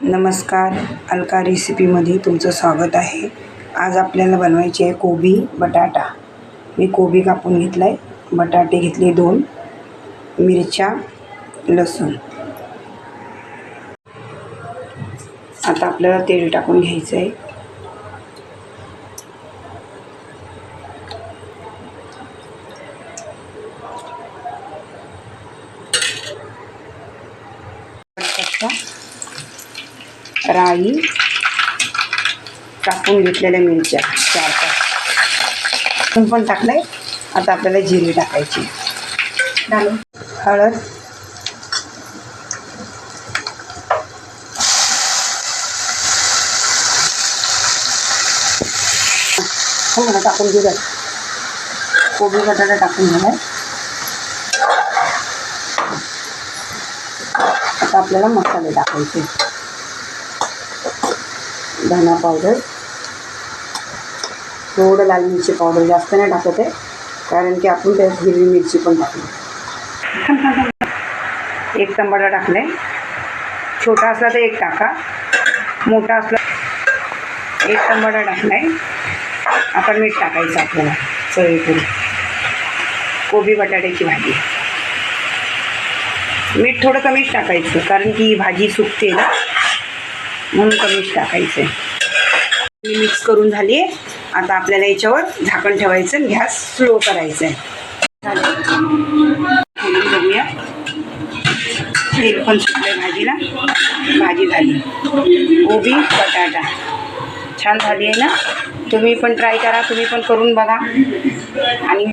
नमस्कार, अलका रेसिपीमध्ये तुमचं स्वागत आहे। आज आपल्याला बनवायची आहे कोबी बटाटा। मी कोबी कापून घेतला आहे, बटाटे घेतले 2, मिरच्या, लसूण। आता आपल्याला तेल टाकून घ्यायचं आहे। राई, कापून घेतलेल्या मिरच्या 4-5 पण टाकले। आता आपल्याला जिरे टाकायचे, हळद, टाकून घेऊ। कोबी बटाटा टाकून झाला। आता आपल्याला मसाले टाकायचे। धना पावडर, थोडं लाल मिरची पावडर, जास्त नाही टाकत आहे कारण की आपण त्यात हिरवी मिरची पण टाकली। 1 टमाटा टाकले, छोटा असला तर 1 टाका, मोठा असला 1 टमाटा टाकलाय। आता मीठ टाकायचं आपल्याला चवीपुरतं। कोबी बटाट्याची भाजी, मीठ थोडं कमीच टाकायचं कारण की भाजी सुकते ना, म्हणून कमीच टाकायचं आहे। मिक्स करून झाली आहे। आता आपल्याला याच्यावर झाकण ठेवायचं आणि गॅस स्लो करायचं आहे। बघूया, तेल पण सुटलं भाजीला, भाजी झाली। कोबी बटाटा छान झाली आहे ना। तुम्ही पण ट्राय करा, तुम्ही पण करून बघा आणि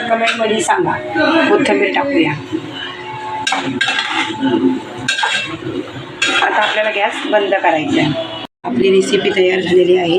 कमेंटमध्ये सांगा। कोथिंबीर टाकूया। आता आपल्याला गॅस बंद करायचा आहे। आपली रेसिपी तयार झालेली आहे।